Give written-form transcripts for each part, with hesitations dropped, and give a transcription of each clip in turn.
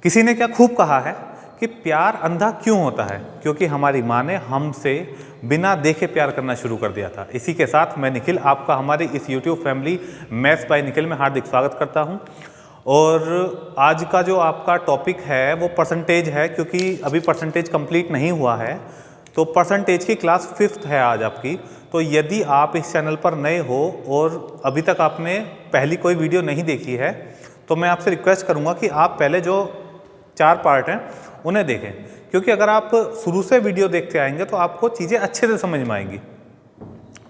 किसी ने क्या खूब कहा है कि प्यार अंधा क्यों होता है, क्योंकि हमारी माँ ने हमसे बिना देखे प्यार करना शुरू कर दिया था। इसी के साथ मैं निखिल आपका हमारी इस YouTube family maths by Nikhil में हार्दिक स्वागत करता हूं। और आज का जो आपका टॉपिक है वो परसेंटेज है, क्योंकि अभी परसेंटेज कंप्लीट नहीं हुआ है, तो परसेंटेज की क्लास 5th है आज आपकी। तो यदि आप इस चैनल पर नए हो और अभी तक आपने पहली कोई वीडियो नहीं देखी है, तो मैं आपसे रिक्वेस्ट करूँगा कि आप पहले जो 4 पार्ट हैं उन्हें देखें, क्योंकि अगर आप शुरू से वीडियो देखते आएंगे तो आपको चीज़ें अच्छे से समझ में आएंगी।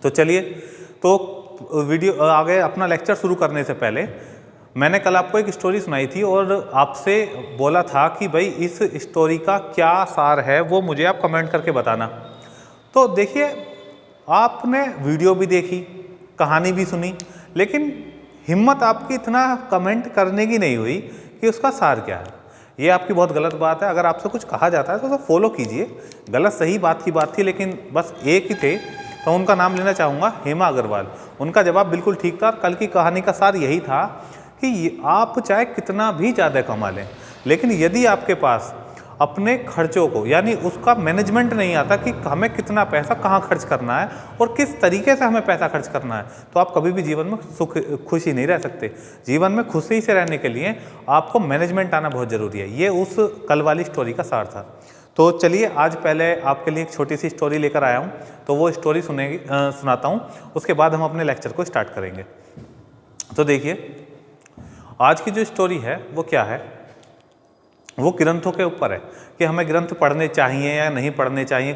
तो चलिए, तो वीडियो आगे अपना लेक्चर शुरू करने से पहले मैंने कल आपको एक स्टोरी सुनाई थी और आपसे बोला था कि भाई इस स्टोरी का क्या सार है वो मुझे आप कमेंट करके बताना। तो देखिए, आपने वीडियो भी देखी, कहानी भी सुनी, लेकिन हिम्मत आपकी इतना कमेंट करने की नहीं हुई कि उसका सार क्या है। ये आपकी बहुत गलत बात है। अगर आपसे कुछ कहा जाता है तो उसे फॉलो कीजिए। गलत सही बात की बात थी, लेकिन बस एक ही थे, तो उनका नाम लेना चाहूँगा, हेमा अग्रवाल। उनका जवाब बिल्कुल ठीक था। कल की कहानी का सार यही था कि आप चाहे कितना भी ज़्यादा कमा लें, लेकिन यदि आपके पास अपने खर्चों को, यानी उसका मैनेजमेंट नहीं आता कि हमें कितना पैसा कहाँ खर्च करना है और किस तरीके से हमें पैसा खर्च करना है, तो आप कभी भी जीवन में खुशी नहीं रह सकते। जीवन में खुशी से रहने के लिए आपको मैनेजमेंट आना बहुत ज़रूरी है। ये उस कल वाली स्टोरी का सार था। तो चलिए, आज पहले आपके लिए एक छोटी सी स्टोरी लेकर आया हूँ, तो वो स्टोरी सुनाता हूँ, उसके बाद हम अपने लेक्चर को स्टार्ट करेंगे। तो देखिए, आज की जो स्टोरी है वो क्या है, वो ग्रंथों के ऊपर है कि हमें ग्रंथ पढ़ने चाहिए या नहीं पढ़ने चाहिए।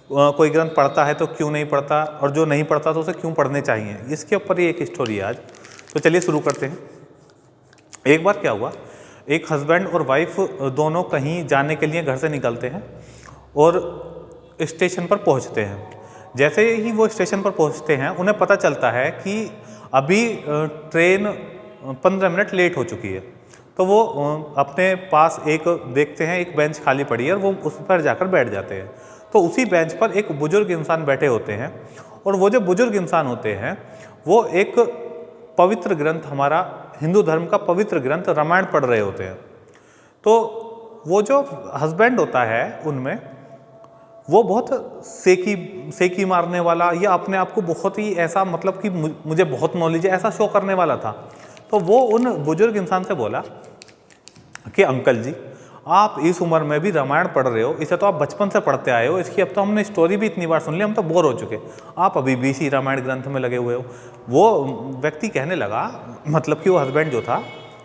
कोई ग्रंथ पढ़ता है तो क्यों नहीं पढ़ता, और जो नहीं पढ़ता तो उसे क्यों पढ़ने चाहिए, इसके ऊपर ही एक स्टोरी है आज। तो चलिए शुरू करते हैं। एक बार क्या हुआ, एक हस्बैंड और वाइफ दोनों कहीं जाने के लिए घर से निकलते हैं और स्टेशन पर पहुंचते हैं। जैसे ही वो स्टेशन पर पहुंचते हैं, उन्हें पता चलता है कि अभी ट्रेन 15 मिनट लेट हो चुकी है। तो वो अपने पास एक देखते हैं, एक बेंच खाली पड़ी है और वो उस पर जाकर बैठ जाते हैं। तो उसी बेंच पर एक बुजुर्ग इंसान बैठे होते हैं, और वो जो बुजुर्ग इंसान होते हैं वो एक पवित्र ग्रंथ, हमारा हिंदू धर्म का पवित्र ग्रंथ रामायण पढ़ रहे होते हैं। तो वो जो हस्बैंड होता है उनमें, वो बहुत सेकी मारने वाला, या अपने आप को बहुत ही ऐसा, मतलब कि मुझे बहुत नॉलेज है, ऐसा शो करने वाला था। तो वो उन बुजुर्ग इंसान से बोला कि अंकल जी, आप इस उम्र में भी रामायण पढ़ रहे हो, इसे तो आप बचपन से पढ़ते आए हो, इसकी अब तो हमने स्टोरी भी इतनी बार सुन ली, हम तो बोर हो चुके, आप अभी भी इसी रामायण ग्रंथ में लगे हुए हो। वो व्यक्ति कहने लगा, मतलब कि वो हस्बैंड जो था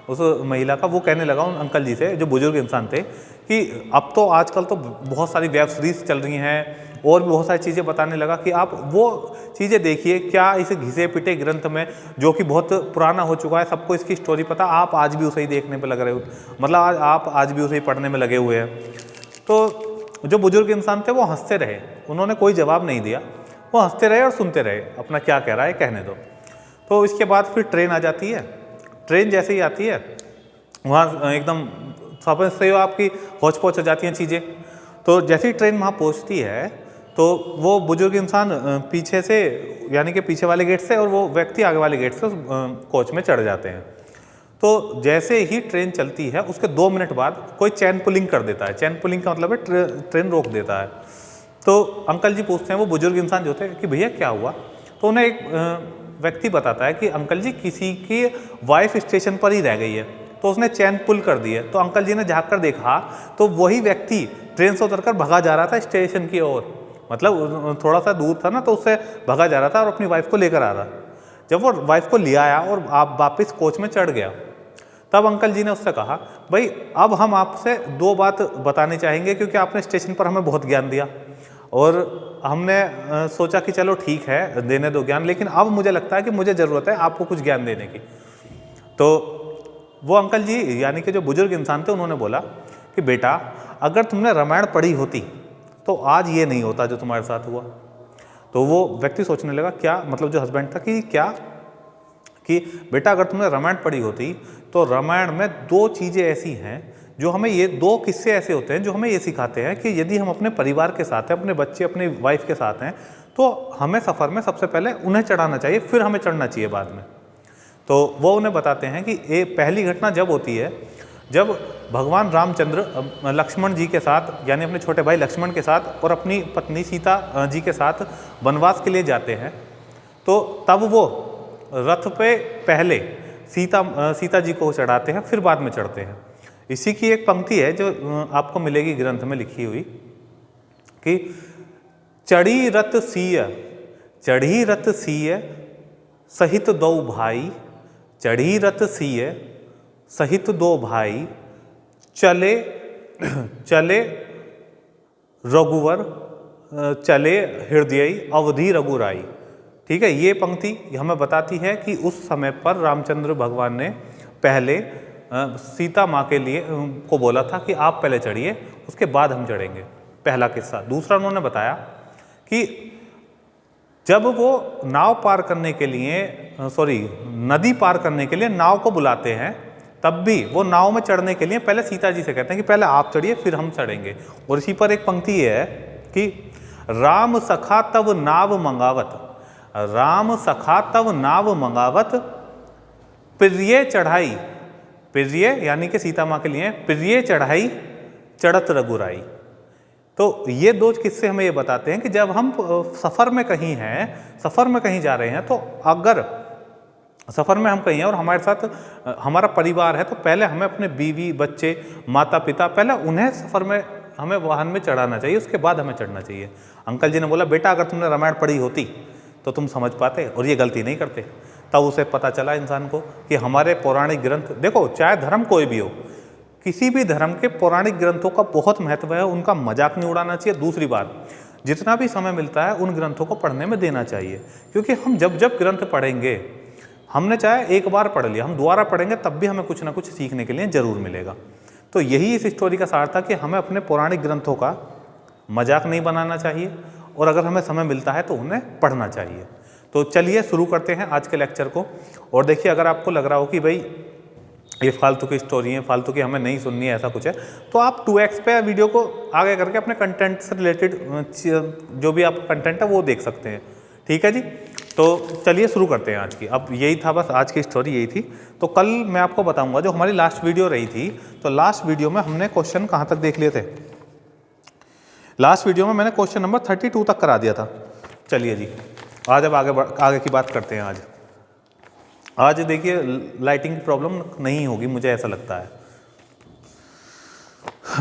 उस महिला का, वो कहने लगा उन अंकल जी से, जो बुजुर्ग इंसान थे, कि अब तो आजकल तो बहुत सारी वेब सीरीज चल रही हैं और भी बहुत सारी चीज़ें बताने लगा कि आप वो चीज़ें देखिए, क्या इस घिसे पिटे ग्रंथ में, जो कि बहुत पुराना हो चुका है, सबको इसकी स्टोरी पता, आप आज भी उसे ही देखने पे लग रहे हो, मतलब आप आज भी उसे ही पढ़ने में लगे हुए हैं। तो जो बुजुर्ग इंसान थे वो हंसते रहे, उन्होंने कोई जवाब नहीं दिया, वो हंसते रहे और सुनते रहे, अपना क्या कह रहा है कहने दो। तो इसके बाद फिर ट्रेन आ जाती है। ट्रेन जैसे ही आती है, वहाँ एकदम समझ से आपकी हौच पौच हो जाती हैं चीज़ें। तो जैसे ही ट्रेन वहाँ पहुँचती है, तो वो बुजुर्ग इंसान पीछे से, यानी कि पीछे वाले गेट से, और वो व्यक्ति आगे वाले गेट से उस कोच में चढ़ जाते हैं। तो जैसे ही ट्रेन चलती है, उसके 2 मिनट बाद कोई चैन पुलिंग कर देता है। चैन पुलिंग का मतलब है ट्रेन रोक देता है। तो अंकल जी पूछते हैं, वो बुजुर्ग इंसान जो थे, कि भैया क्या हुआ। तो उन्हें एक व्यक्ति बताता है कि अंकल जी, किसी की वाइफ स्टेशन पर ही रह गई है, तो उसने चैन पुल कर दी है। तो अंकल जी ने झाँक कर देखा, तो वही व्यक्ति ट्रेन से उतरकर भगा जा रहा था स्टेशन की ओर, मतलब थोड़ा सा दूर था ना, तो उससे भगा जा रहा था और अपनी वाइफ को लेकर आ रहा। जब वो वाइफ को ले आया और आप वापस कोच में चढ़ गया, तब अंकल जी ने उससे कहा, भाई अब हम आपसे 2 बात बतानी चाहेंगे, क्योंकि आपने स्टेशन पर हमें बहुत ज्ञान दिया और हमने सोचा कि चलो ठीक है, देने दो ज्ञान, लेकिन अब मुझे लगता है कि मुझे ज़रूरत है आपको कुछ ज्ञान देने की। तो वो अंकल जी, यानी कि जो बुजुर्ग इंसान थे, उन्होंने बोला कि बेटा, अगर तुमने रामायण पढ़ी होती तो आज ये नहीं होता जो तुम्हारे साथ हुआ। तो वो व्यक्ति सोचने लगा, क्या मतलब, जो हस्बैंड था, कि क्या, कि बेटा अगर तुमने रामायण पढ़ी होती तो रामायण में 2 चीज़ें ऐसी हैं जो हमें, ये 2 किस्से ऐसे होते हैं जो हमें ये सिखाते हैं कि यदि हम अपने परिवार के साथ हैं, अपने बच्चे, अपनी वाइफ के साथ हैं, तो हमें सफ़र में सबसे पहले उन्हें चढ़ाना चाहिए, फिर हमें चढ़ना चाहिए बाद में। तो वो उन्हें बताते हैं कि पहली घटना जब होती है जब भगवान रामचंद्र लक्ष्मण जी के साथ यानी अपने छोटे भाई लक्ष्मण के साथ और अपनी पत्नी सीता जी के साथ वनवास के लिए जाते हैं, तो तब वो रथ पे पहले सीता जी को चढ़ाते हैं, फिर बाद में चढ़ते हैं। इसी की एक पंक्ति है जो आपको मिलेगी ग्रंथ में लिखी हुई कि चढ़ी रथ सिय सहित दो भाई, चढ़ी रथ सिय सहित दो भाई, चले रघुवर चले हृदय अवधि रघुराई। ठीक है, ये पंक्ति हमें बताती है कि उस समय पर रामचंद्र भगवान ने पहले सीता माँ के लिए को बोला था कि आप पहले चढ़िए, उसके बाद हम चढ़ेंगे। पहला किस्सा। दूसरा उन्होंने बताया कि जब वो नाव पार करने के लिए नदी पार करने के लिए नाव को बुलाते हैं, तब भी वो नाव में चढ़ने के लिए पहले सीता जी से कहते हैं कि पहले आप चढ़िए फिर हम चढ़ेंगे। और इसी पर एक पंक्ति है कि राम सखा तब नाव मंगावत, राम सखा तब नाव मंगावत, प्रिय चढ़ाई, प्रिय यानी कि सीता माँ के लिए प्रिय चढ़ाई चढ़त रघुराई। तो ये दो किस्से हमें ये बताते हैं कि जब हम सफ़र में कहीं हैं, सफ़र में कहीं जा रहे हैं, तो अगर सफ़र में हम कहीं हैं और हमारे साथ हमारा परिवार है, तो पहले हमें अपने बीवी बच्चे माता पिता पहले उन्हें सफ़र में हमें वाहन में चढ़ाना चाहिए, उसके बाद हमें चढ़ना चाहिए। अंकल जी ने बोला बेटा अगर तुमने रामायण पढ़ी होती तो तुम समझ पाते और ये गलती नहीं करते। तब उसे पता चला इंसान को कि हमारे पौराणिक ग्रंथ, देखो चाहे धर्म कोई भी हो, किसी भी धर्म के पौराणिक ग्रंथों का बहुत महत्व है, उनका मजाक नहीं उड़ाना चाहिए। दूसरी बात, जितना भी समय मिलता है उन ग्रंथों को पढ़ने में देना चाहिए, क्योंकि हम जब जब ग्रंथ पढ़ेंगे, हमने चाहे एक बार पढ़ लिया, हम दोबारा पढ़ेंगे तब भी हमें कुछ ना कुछ सीखने के लिए ज़रूर मिलेगा। तो यही इस स्टोरी का सार था कि हमें अपने पौराणिक ग्रंथों का मजाक नहीं बनाना चाहिए और अगर हमें समय मिलता है तो उन्हें पढ़ना चाहिए। तो चलिए शुरू करते हैं आज के लेक्चर को। और देखिए, अगर आपको लग रहा हो कि भाई ये फालतू की स्टोरी है, फालतू की हमें नहीं सुननी है, ऐसा कुछ है, तो आप 2x पे वीडियो को आगे करके अपने कंटेंट से रिलेटेड जो भी आपका कंटेंट है वो देख सकते हैं। ठीक है जी, तो चलिए शुरू करते हैं आज की। अब यही था, बस आज की स्टोरी यही थी। तो कल मैं आपको बताऊंगा, जो हमारी लास्ट वीडियो रही थी, तो लास्ट वीडियो में हमने क्वेश्चन कहाँ तक देख लिए थे। लास्ट वीडियो में मैंने क्वेश्चन नंबर 32 तक करा दिया था। चलिए जी, आज अब आगे की बात करते हैं। आज देखिए लाइटिंग की प्रॉब्लम नहीं होगी, मुझे ऐसा लगता है।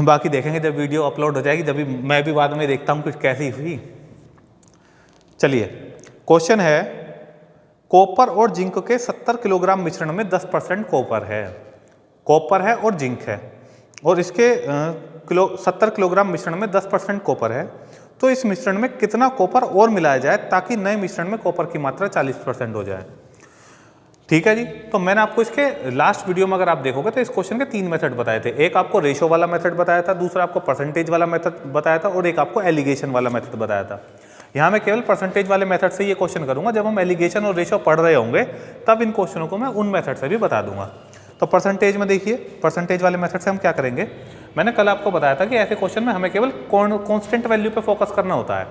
बाकी देखेंगे जब वीडियो अपलोड हो जाएगी, जब भी मैं भी बाद में देखता हूँ कि कैसी हुई। चलिए, क्वेश्चन है, कॉपर और जिंक के 70 किलोग्राम मिश्रण में 10% कॉपर है। कॉपर है और जिंक है, और इसके 70 किलोग्राम मिश्रण में 10% कॉपर है, तो इस मिश्रण में कितना कॉपर और मिलाया जाए ताकि नए मिश्रण में कॉपर की मात्रा 40% हो जाए। ठीक है जी, तो मैंने आपको इसके लास्ट वीडियो में अगर आप देखोगे तो इस क्वेश्चन के 3 मेथड बताए थे। एक आपको रेशो वाला मेथड बताया था, दूसरा आपको परसेंटेज वाला मेथड बताया था, और एक आपको एलिगेशन वाला मेथड बताया था। यहाँ मैं केवल परसेंटेज वाले मेथड से ये क्वेश्चन करूँगा। जब हम एलिगेशन और रेशो पढ़ रहे होंगे तब इन क्वेश्चनों को मैं उन मेथड से भी बता दूंगा। तो परसेंटेज में देखिए, परसेंटेज वाले मेथड से हम क्या करेंगे, मैंने कल आपको बताया था कि ऐसे क्वेश्चन में हमें केवल कांस्टेंट वैल्यू पे फोकस करना होता है।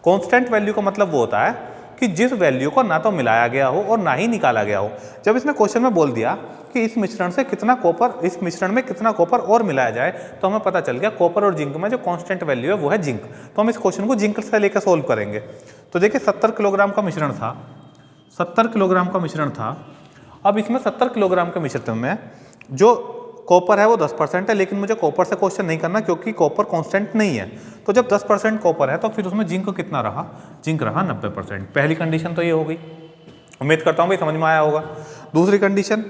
कांस्टेंट वैल्यू का मतलब वो होता है कि जिस वैल्यू को ना तो मिलाया गया हो और ना ही निकाला गया हो। जब इसने क्वेश्चन में बोल दिया कि इस मिश्रण से कितना कॉपर, इस मिश्रण में कितना कॉपर और मिलाया जाए, तो हमें पता चल गया कॉपर और जिंक में जो कांस्टेंट वैल्यू है वो है जिंक। तो हम इस क्वेश्चन को जिंक से लेकर सोल्व करेंगे। तो देखिए 70 किलोग्राम का मिश्रण था, 70 किलोग्राम का मिश्रण था। अब इसमें 70 किलोग्राम के मिश्रण में जो कॉपर है वो 10% है, लेकिन मुझे कॉपर से क्वेश्चन नहीं करना क्योंकि कॉपर कांस्टेंट नहीं है। तो जब 10% कॉपर है तो फिर उसमें जिंक कितना रहा, जिंक रहा 90%। पहली कंडीशन तो ये हो गई, उम्मीद करता हूँ भाई समझ में आया होगा। दूसरी कंडीशन,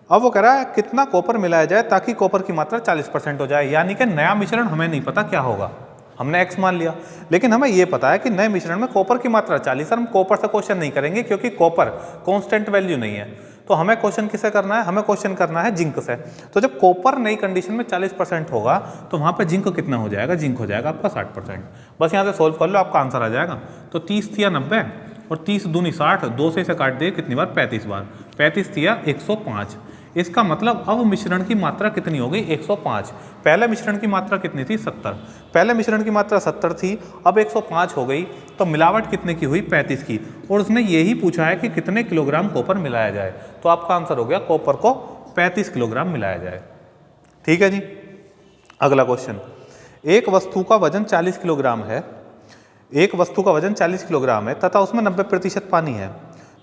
अब वो कह रहा है कितना कॉपर मिलाया जाए ताकि कॉपर की मात्रा 40% हो जाए, यानी कि नया मिश्रण हमें नहीं पता क्या होगा, हमने x मान लिया, लेकिन हमें ये पता है कि नए मिश्रण में कॉपर की मात्रा 40। हम कॉपर से क्वेश्चन नहीं करेंगे क्योंकि कॉपर कांस्टेंट वैल्यू नहीं है। तो हमें क्वेश्चन किससे करना है, हमें क्वेश्चन करना है जिंक से। तो जब कॉपर नई कंडीशन में 40% होगा तो वहाँ पे जिंक कितना हो जाएगा, जिंक हो जाएगा आपका 60%। बस यहाँ से सोल्व कर लो, आपका आंसर आ जाएगा। तो 30 थिया 90 और 30 दूनी 60, 2 से इसे काट दिए कितनी बार, 35 बार, 35 थिया 105। इसका मतलब अब मिश्रण की मात्रा कितनी हो गई, 105। पहले मिश्रण की मात्रा कितनी थी, 70। पहले मिश्रण की मात्रा 70 थी, अब 105 हो गई। तो मिलावट कितने की हुई, 35 की। और उसने यही पूछा है कि कितने किलोग्राम कॉपर मिलाया जाए। तो आपका आंसर हो गया कॉपर को 35 किलोग्राम मिलाया जाए। ठीक है जी। अगला क्वेश्चन, एक वस्तु का वजन 40 किलोग्राम है, एक वस्तु का वजन 40 किलोग्राम है तथा उसमें 90% पानी है।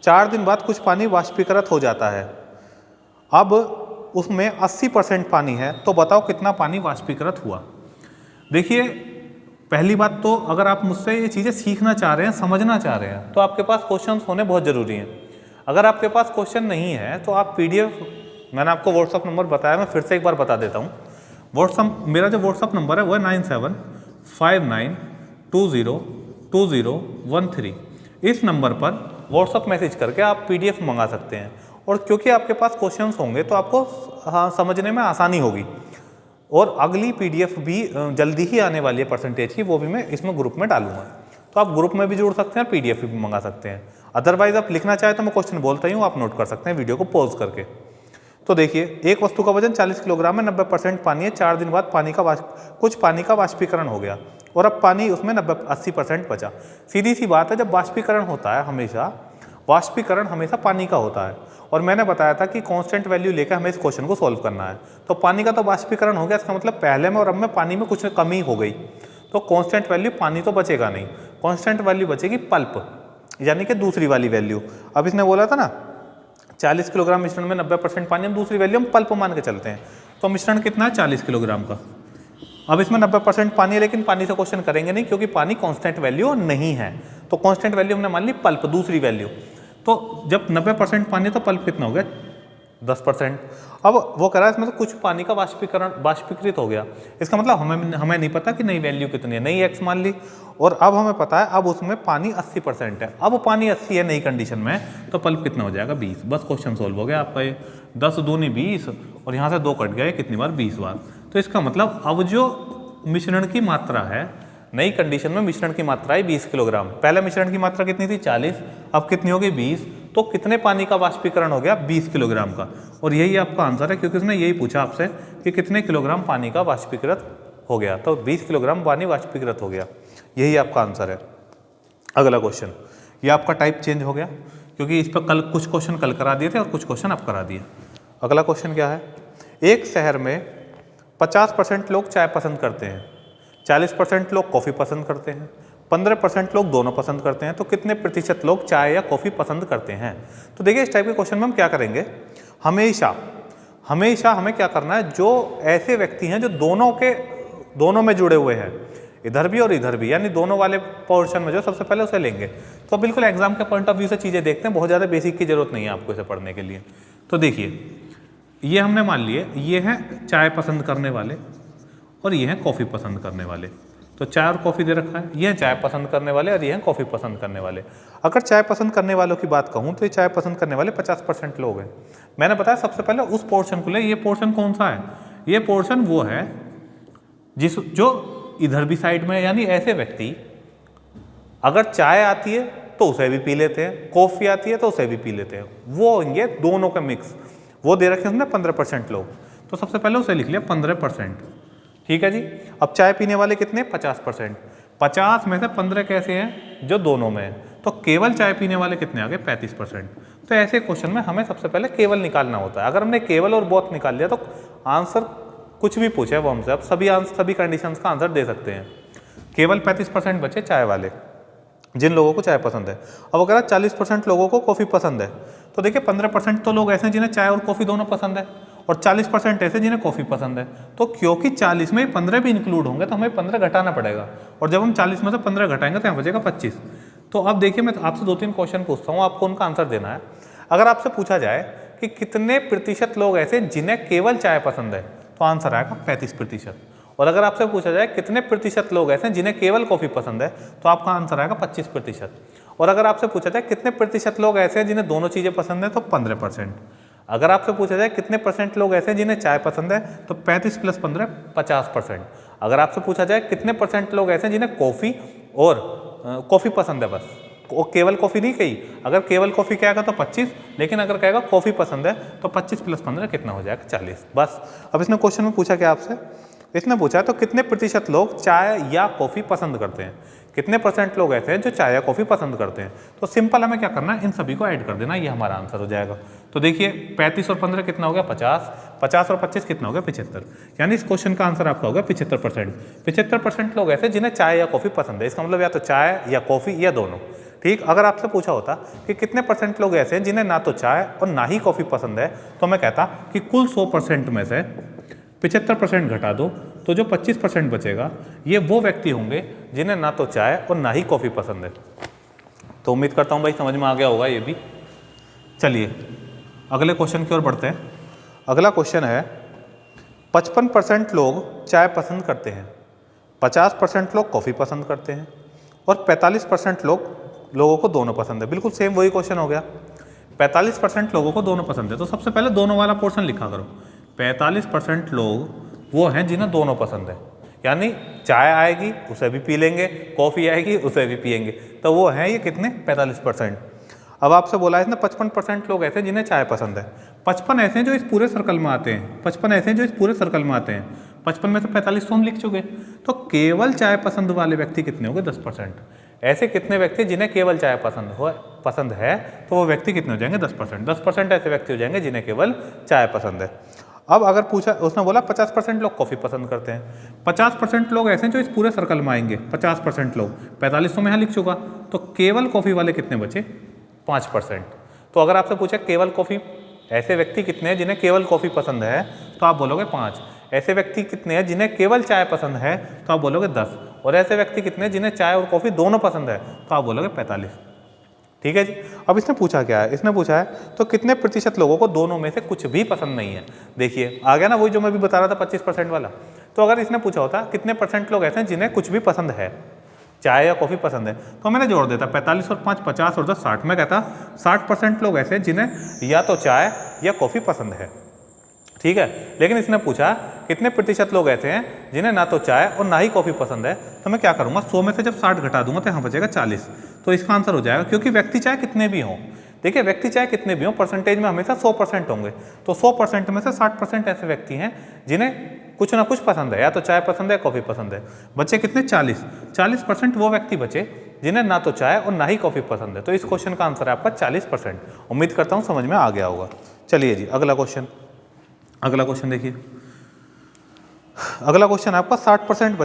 4 दिन बाद कुछ पानी वाष्पीकृत हो जाता है, अब उसमें 80% पानी है, तो बताओ कितना पानी वाष्पीकृत हुआ। देखिए, पहली बात तो अगर आप मुझसे ये चीज़ें सीखना चाह रहे हैं, समझना चाह रहे हैं, तो आपके पास क्वेश्चन होने बहुत ज़रूरी हैं। अगर आपके पास क्वेश्चन नहीं है तो आप PDF, मैंने आपको व्हाट्सअप नंबर बताया, मैं फिर से एक बार बता देता हूँ। व्हाट्सअप, मेरा जो व्हाट्सअप नंबर है वो है 9759202013। इस नंबर पर व्हाट्सअप मैसेज करके आप PDF मंगा सकते हैं। और क्योंकि आपके पास क्वेश्चंस होंगे तो आपको समझने में आसानी होगी। और अगली PDF भी जल्दी ही आने वाली है परसेंटेज की, वो भी मैं इसमें ग्रुप में डालूंगा, तो आप ग्रुप में भी जुड़ सकते हैं, PDF भी मंगा सकते हैं। अदरवाइज आप लिखना चाहे तो मैं क्वेश्चन बोलता ही हूँ, आप नोट कर सकते हैं वीडियो को पॉज करके। तो देखिए, एक वस्तु का वजन 40 किलोग्राम है, 90% पानी है, 4 दिन बाद कुछ पानी का वाष्पीकरण हो गया और अब पानी उसमें 80% बचा। सीधी सी बात है, जब वाष्पीकरण होता है वाष्पीकरण हमेशा पानी का होता है। और मैंने बताया था कि कांस्टेंट वैल्यू लेकर हमें इस क्वेश्चन को सॉल्व करना है। तो पानी का तो वाष्पीकरण हो गया, इसका मतलब पहले में और अब में पानी में कुछ कमी हो गई, तो कांस्टेंट वैल्यू पानी तो बचेगा नहीं, कांस्टेंट वैल्यू बचेगी पल्प, यानी कि दूसरी वाली वैल्यू। अब इसने बोला था ना 40 किलोग्राम मिश्रण में 90% पानी, हम दूसरी वैल्यू हम पल्प मान के चलते हैं। तो मिश्रण कितना है 40 किलोग्राम का। अब इसमें 90% पानी है, लेकिन पानी से क्वेश्चन करेंगे नहीं क्योंकि पानी कांस्टेंट वैल्यू नहीं है। तो कांस्टेंट वैल्यू हमने मान ली पल्प, दूसरी वैल्यू। तो जब 90% पानी है तो पल्प कितना हो गया 10%। अब वो कह रहा है इसमें तो कुछ पानी का वाष्पीकृत हो गया, इसका मतलब हमें नहीं पता कि नई वैल्यू कितनी है, नई x मान ली। और अब हमें पता है अब उसमें पानी 80% है, अब पानी 80 है नई कंडीशन में, तो पल्प कितना हो जाएगा 20। बस क्वेश्चन सोल्व हो गया आपका। ये 10 दूनी 20 और यहाँ से 2 कट गए, कितनी बार 20 बार। तो इसका मतलब अब जो मिश्रण की मात्रा है नई कंडीशन में, मिश्रण की मात्रा है 20 किलोग्राम। पहले मिश्रण की मात्रा कितनी थी 40, अब कितनी हो गई 20। तो कितने पानी का वाष्पीकरण हो गया 20 किलोग्राम का। और यही आपका आंसर है, क्योंकि उसने यही पूछा आपसे कि कितने किलोग्राम पानी का वाष्पीकृत हो गया, तो 20 किलोग्राम पानी वाष्पीकृत हो गया, यही आपका आंसर है। अगला क्वेश्चन, ये आपका टाइप चेंज हो गया क्योंकि इस पर कल कुछ क्वेश्चन कल करा दिए थे और कुछ क्वेश्चन अब करा दिए। अगला क्वेश्चन क्या है, एक शहर में 50% लोग चाय पसंद करते हैं, 40% लोग कॉफ़ी पसंद करते हैं, 15% लोग दोनों पसंद करते हैं, तो कितने प्रतिशत लोग चाय या कॉफ़ी पसंद करते हैं। तो देखिए, इस टाइप के क्वेश्चन में हम क्या करेंगे, हमेशा हमें क्या करना है, जो ऐसे व्यक्ति हैं जो दोनों में जुड़े हुए हैं, इधर भी और इधर भी, यानी दोनों वाले पोर्शन में जो सबसे पहले उसे लेंगे। तो बिल्कुल एग्जाम के पॉइंट ऑफ व्यू से चीज़ें देखते हैं, बहुत ज़्यादा बेसिक की जरूरत नहीं है आपको इसे पढ़ने के लिए। तो देखिए, ये हमने मान लिए ये हैं चाय पसंद करने वाले और ये हैं कॉफ़ी पसंद करने वाले। तो चाय और कॉफ़ी दे रखा है, ये हैं चाय पसंद करने वाले और ये हैं कॉफ़ी पसंद करने वाले। अगर चाय पसंद करने वालों की बात कहूँ तो ये चाय पसंद करने वाले 50% लोग हैं। मैंने बताया सबसे पहले उस पोर्शन को ले, ये पोर्शन कौन सा है, ये पोर्शन वो है जो इधर भी साइड में, यानी ऐसे व्यक्ति अगर चाय आती है तो उसे भी पी लेते हैं, कॉफ़ी आती है तो उसे भी पी लेते हैं, वो होंगे दोनों का मिक्स। वो दे रखे हैं 15% लोग, तो सबसे पहले उसे लिख लिया 15%। ठीक है जी। अब चाय पीने वाले कितने 50%, 50 में से 15 कैसे हैं जो दोनों में हैं, तो केवल चाय पीने वाले कितने आ गए 35%। तो ऐसे क्वेश्चन में हमें सबसे पहले केवल निकालना होता है। अगर हमने केवल और बहुत निकाल लिया तो आंसर कुछ भी पूछे वो हमसे, अब सभी कंडीशंस का आंसर दे सकते हैं। केवल 35% बचे चाय वाले, जिन लोगों को चाय पसंद है। अब अगर 40% लोगों को कॉफ़ी पसंद है, तो देखिए 15% तो लोग ऐसे हैं जिन्हें चाय और कॉफ़ी दोनों पसंद है, और 40% ऐसे जिन्हें कॉफ़ी पसंद है। तो क्योंकि 40 में 15 भी इंक्लूड होंगे तो हमें 15 घटाना पड़ेगा, और जब हम 40 में से 15 घटाएंगे तो यहाँ बचेगा 25। तो अब देखिए, मैं आपसे 2-3 क्वेश्चन पूछता हूँ, आपको उनका आंसर देना है। अगर आपसे पूछा जाए कि कितने प्रतिशत लोग ऐसे जिन्हें केवल चाय पसंद है, तो आंसर आएगा 35%। और अगर आपसे पूछा जाए कितने प्रतिशत लोग ऐसे जिन्हें केवल कॉफ़ी पसंद है, तो आपका आंसर आएगा 25%। और अगर आपसे पूछा जाए कितने प्रतिशत लोग ऐसे हैं जिन्हें दोनों चीज़ें पसंद है, तो 15%। अगर आपसे पूछा जाए कितने परसेंट लोग ऐसे हैं जिन्हें चाय पसंद है, तो 35 + 15 50%। अगर आपसे पूछा जाए कितने परसेंट लोग ऐसे हैं जिन्हें कॉफ़ी और कॉफ़ी पसंद है, बस केवल कॉफ़ी नहीं कही, अगर केवल कॉफ़ी कहेगा तो 25, लेकिन अगर कहेगा कॉफ़ी पसंद है तो 25 + 15 कितना हो जाएगा 40। बस। अब इसने क्वेश्चन में पूछा क्या आपसे, इसने पूछा तो कितने प्रतिशत लोग चाय या कॉफ़ी पसंद करते हैं, कितने परसेंट लोग ऐसे हैं जो चाय या कॉफ़ी पसंद करते हैं। तो सिंपल हमें क्या करना है, इन सभी को ऐड कर देना, ये हमारा आंसर हो जाएगा। तो देखिए 35 और 15 कितना हो गया 50, 50 और 25 कितना हो गया 75, यानी इस क्वेश्चन का आंसर आपका होगा 75%। 75% लोग ऐसे जिन्हें चाय या कॉफ़ी पसंद है, इसका मतलब या तो चाय या कॉफ़ी या दोनों। ठीक, अगर आपसे पूछा होता कि कितने % लोग ऐसे हैं जिन्हें ना तो चाय और ना ही कॉफ़ी पसंद है, तो मैं कहता कि कुल 100% में से 75% घटा दो, तो जो 25% बचेगा ये वो व्यक्ति होंगे जिन्हें ना तो चाय और ना ही कॉफ़ी पसंद है। तो उम्मीद करता हूँ भाई समझ में आ गया होगा ये भी। चलिए अगले क्वेश्चन की ओर बढ़ते हैं। अगला क्वेश्चन है 55% लोग चाय पसंद करते हैं, 50% लोग कॉफ़ी पसंद करते हैं और 45% लोगों को दोनों पसंद है। बिल्कुल सेम वही क्वेश्चन हो गया। 45% लोगों को दोनों पसंद है, तो सबसे पहले दोनों वाला पोर्शन लिखा करो। 45% लोग वो हैं जिन्हें दोनों पसंद है, यानी चाय आएगी उसे भी पी लेंगे, कॉफ़ी आएगी उसे भी पिएंगे, तो वो हैं ये कितने 45%। अब आपसे बोला है इसने 55% लोग ऐसे हैं जिन्हें चाय पसंद है। 55 ऐसे हैं जो इस पूरे सर्कल में आते हैं, 55 ऐसे हैं जो इस पूरे सर्कल में आते हैं। 55 में से 45 तो हम लिख चुके, तो केवल चाय पसंद वाले व्यक्ति कितने हो गए 10%। ऐसे कितने व्यक्ति जिन्हें केवल चाय पसंद है, तो वो व्यक्ति कितने हो जाएंगे 10%। 10% ऐसे व्यक्ति हो जाएंगे जिन्हें केवल चाय पसंद है। अब अगर पूछा, उसने बोला 50% लोग कॉफ़ी पसंद करते हैं, 50% लोग ऐसे हैं जो इस पूरे सर्कल में आएंगे, 50% लोग, 45 तो मैं यहाँ लिख चुका, तो केवल कॉफ़ी वाले कितने बचे 5%। तो अगर आपसे पूछा केवल कॉफ़ी, ऐसे व्यक्ति कितने हैं जिन्हें केवल कॉफ़ी पसंद है, तो आप बोलोगे 5। ऐसे व्यक्ति कितने हैं जिन्हें केवल चाय पसंद है, तो आप बोलोगे 10। और ऐसे व्यक्ति कितने हैं जिन्हें चाय और कॉफ़ी दोनों पसंद है, तो आप बोलोगे 45। ठीक है जी। अब इसने पूछा क्या है, इसने पूछा है तो कितने प्रतिशत लोगों को दोनों में से कुछ भी पसंद नहीं है। देखिए आ गया ना वही जो मैं भी बता रहा था 25% वाला। तो अगर इसने पूछा होता कितने % लोग ऐसे हैं जिन्हें कुछ भी पसंद है, चाय या कॉफ़ी पसंद है, तो मैंने जोड़ देता 45 और 5 50 और 10 60। मैं कहता 60% लोग ऐसे हैं जिन्हें या तो चाय या कॉफ़ी पसंद है। ठीक है, लेकिन इसने पूछा कितने प्रतिशत लोग ऐसे हैं जिन्हें ना तो चाय और ना ही कॉफ़ी पसंद है, तो मैं क्या करूँगा 100 में से जब 60 घटा दूंगा तो यहाँ बचेगा 40। तो इसका आंसर हो जाएगा, क्योंकि व्यक्ति चाहे कितने भी हों, देखिए व्यक्ति चाहे कितने भी हों परसेंटेज में हमेशा 100% होंगे, तो 100% में से 60% ऐसे व्यक्ति हैं जिन्हें कुछ ना कुछ पसंद है, या तो चाय पसंद है कॉफ़ी पसंद है। बचे कितने 40% वो व्यक्ति बचे जिन्हें ना तो चाय और ना ही कॉफ़ी पसंद है। तो इस क्वेश्चन का आंसर है आपका 40%। उम्मीद करता हूँ समझ में आ गया होगा। चलिए जी अगला क्वेश्चन देखिए। अगला क्वेश्चन आपका 60%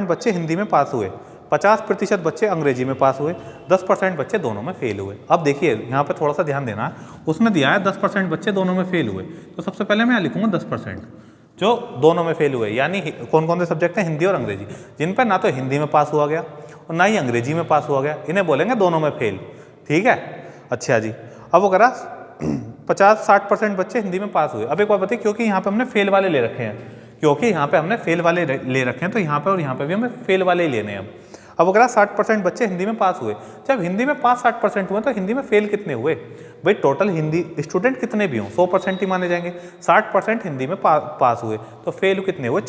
बच्चे हिंदी में पास हुए, 50% बच्चे अंग्रेजी में पास हुए, 10% बच्चे दोनों में फेल हुए। अब देखिए यहाँ पे थोड़ा सा ध्यान देना, उसने दिया है 10% बच्चे दोनों में फेल हुए, तो सबसे पहले मैं लिखूंगा 10% जो दोनों में फेल हुए, यानी कौन कौन से सब्जेक्ट हैं, हिंदी और अंग्रेजी, जिन पर ना तो हिंदी में पास हुआ गया और ना ही अंग्रेजी में पास हुआ गया, इन्हें बोलेंगे दोनों में फेल। ठीक है, अच्छा जी। अब वो करा 50-60% बच्चे हिंदी में पास हुए। अब एक बात बताइए, क्योंकि यहाँ पे हमने फेल वाले ले रखे हैं, तो यहाँ पे और यहाँ पे भी हमें फेल वाले ही लेने हैं। अब अगर 60% बच्चे हिंदी में पास हुए, जब हिंदी में पास 60% हुए तो हिंदी में फेल कितने हुए भाई, टोटल हिंदी स्टूडेंट कितने भी हों 100% ही माने जाएंगे। 60% हिंदी में पास हुए तो फेल कितने हुए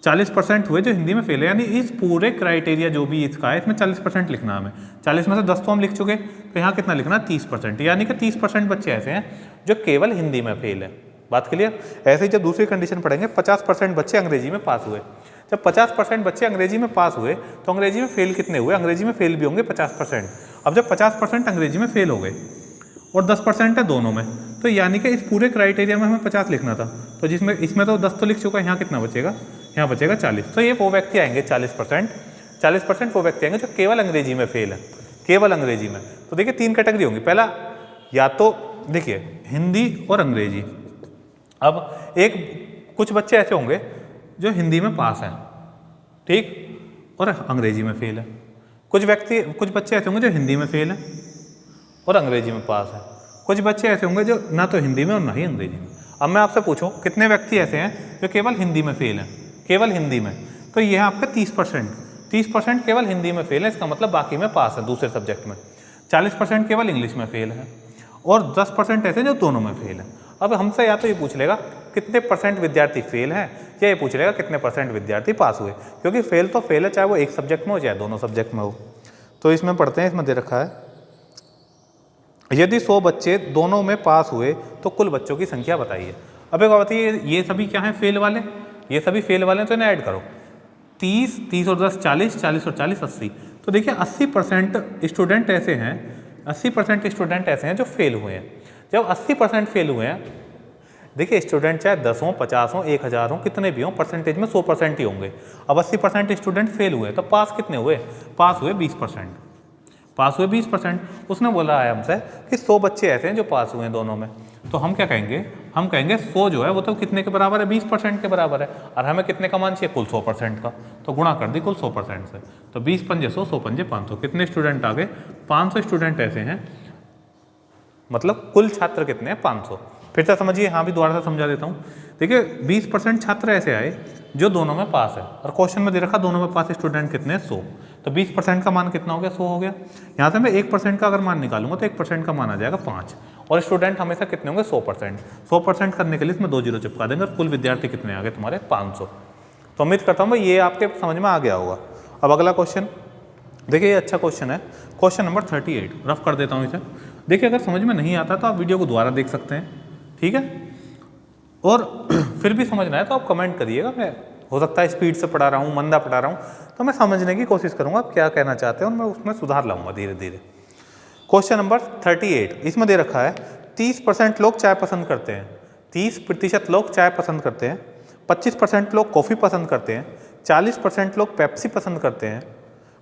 40% हुए जो हिंदी में फेल है, यानी इस पूरे क्राइटेरिया जो भी इसका है इसमें 40% लिखना है हमें। 40 में से 10 तो हम लिख चुके, तो यहाँ कितना लिखना 30%, यानी कि 30% बच्चे ऐसे हैं जो केवल हिंदी में फेल है। बात क्लियर। ऐसे ही जब दूसरी कंडीशन पढ़ेंगे 50% बच्चे अंग्रेजी में पास हुए, जब 50% बच्चे अंग्रेजी में पास हुए तो अंग्रेजी में फेल कितने हुए, अंग्रेजी में फेल भी होंगे 50%। अब जब 50% अंग्रेजी में फेल हो गए और 10% है दोनों में, तो यानी कि इस पूरे क्राइटेरिया में हमें 50 लिखना था, तो जिसमें इसमें तो 10 तो लिख चुका है, यहाँ कितना बचेगा, यहाँ बचेगा 40। तो ये वो व्यक्ति आएंगे 40% वो व्यक्ति आएंगे जो केवल अंग्रेजी में फेल है, केवल अंग्रेजी में। तो देखिए 3 कैटेगरी होंगी, पहला या तो देखिए हिंदी और अंग्रेजी। अब कुछ बच्चे ऐसे होंगे जो हिंदी में पास हैं, ठीक, और अंग्रेजी में फेल है। कुछ बच्चे ऐसे होंगे जो हिंदी में फेल है और अंग्रेजी में पास है। कुछ बच्चे ऐसे होंगे जो ना तो हिंदी में और ना ही अंग्रेजी में। अब मैं आपसे पूछूं कितने व्यक्ति ऐसे हैं जो केवल हिंदी में फेल हैं, केवल हिंदी में, तो ये है आपका 30% केवल हिंदी में फेल है, इसका मतलब बाकी में पास है दूसरे सब्जेक्ट में। 40% केवल इंग्लिश में फेल है और 10% ऐसे जो दोनों में फेल है। अब हमसे या तो ये पूछ लेगा कितने % विद्यार्थी फेल हैं, या ये पूछ लेगा कितने % विद्यार्थी पास हुए, क्योंकि फेल तो फेल है चाहे वो एक सब्जेक्ट में हो चाहे दोनों सब्जेक्ट में हो। तो इसमें पढ़ते हैं, इसमें दे रखा है यदि 100 बच्चे दोनों में पास हुए तो कुल बच्चों की संख्या बताइए। अब एक बात बताइए, ये सभी क्या हैं फेल वाले, ये सभी फेल वाले हैं, तो इन्हें ऐड करो 30 और 10 40, 40 और 40 80। तो देखिए 80% स्टूडेंट ऐसे हैं, 80% स्टूडेंट ऐसे हैं जो फेल हुए हैं, जब 80% फेल हुए हैं, देखिए स्टूडेंट चाहे 10 हो, 50 हो, 1000 हो, कितने भी हो, परसेंटेज में 100% ही होंगे। अब 80% स्टूडेंट फेल हुए तो पास कितने हुए? पास हुए 20%। पास हुए 20%। उसने बोला है हमसे कि 100 बच्चे ऐसे हैं जो पास हुए हैं दोनों में, तो हम क्या कहेंगे? हम कहेंगे 100 जो है वो तो कितने के बराबर है? 20% के बराबर है, और हमें कितने का मान चाहिए? कुल 100% का। तो गुणा कर दी कुल 100% से, तो 20 पंजे 100, 100 पंजे 500। कितने स्टूडेंट आ गए? 500 स्टूडेंट ऐसे हैं, मतलब कुल छात्र कितने हैं? 500। फिर से समझिए, हाँ भी दोबारा से समझा देता हूँ। देखिए 20% छात्र ऐसे आए जो दोनों में पास है, और क्वेश्चन में दे रखा दोनों में पास स्टूडेंट कितने हैं? 100। तो 20% का मान कितना हो गया? 100 हो गया। यहाँ से मैं 1% का अगर मान निकालूंगा तो 1% का मान आ जाएगा 5, और स्टूडेंट हमेशा कितने होंगे? 100%। 100% करने के लिए इसमें 2 जीरो चिपका देंगे, और कुल विद्यार्थी कितने आ गए तुम्हारे? 500। तो उम्मीद करता हूँ ये आपके समझ में आ गया होगा। अब अगला क्वेश्चन देखिए, ये अच्छा क्वेश्चन है, क्वेश्चन नंबर 38। रफ कर देता हूँ इसे। देखिए अगर समझ में नहीं आता तो आप वीडियो को दोबारा देख सकते हैं, ठीक है? और फिर भी समझना है तो आप कमेंट करिएगा। मैं हो सकता है स्पीड से पढ़ा रहा हूँ, मंदा पढ़ा रहा हूँ, तो मैं समझने की कोशिश करूँगा आप क्या कहना चाहते हैं, और मैं उसमें सुधार लाऊंगा धीरे धीरे। क्वेश्चन नंबर 38 इसमें दे रखा है 30% लोग चाय पसंद करते हैं, 30% लोग चाय पसंद करते हैं, 25% लोग कॉफ़ी पसंद करते हैं, 40% लोग पेप्सी पसंद करते हैं,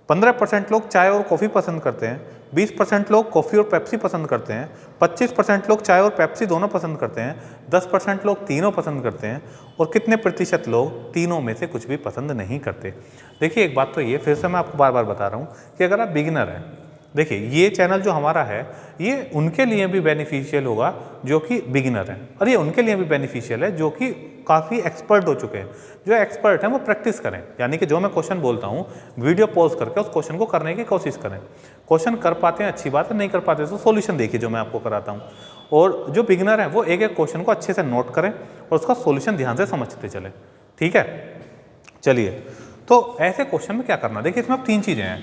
15% लोग चाय और कॉफ़ी पसंद करते हैं, 20% लोग कॉफ़ी और पेप्सी पसंद करते हैं, 25% लोग चाय और पेप्सी दोनों पसंद करते हैं, 10% लोग तीनों पसंद करते हैं, और कितने प्रतिशत लोग तीनों में से कुछ भी पसंद नहीं करते। देखिए एक बात तो ये फिर से मैं आपको बार बार बता रहा हूँ कि अगर आप बिगिनर हैं, देखिए ये चैनल जो हमारा है ये उनके लिए भी बेनिफिशियल होगा जो कि बिगिनर हैं, और ये उनके लिए भी बेनिफिशियल है जो कि काफ़ी एक्सपर्ट हो चुके हैं। जो एक्सपर्ट हैं वो प्रैक्टिस करें, यानी कि जो मैं क्वेश्चन बोलता हूँ वीडियो पॉज करके उस क्वेश्चन को करने की कोशिश करें। क्वेश्चन कर पाते हैं अच्छी बात है, नहीं कर पाते तो सॉल्यूशन देखिए जो मैं आपको कराता हूँ। और जो बिगिनर हैं वो एक एक क्वेश्चन को अच्छे से नोट करें और उसका सॉल्यूशन ध्यान से समझते चलें, ठीक है? चलिए, तो ऐसे क्वेश्चन में क्या करना, देखिए इसमें अब 3 चीज़ें हैं,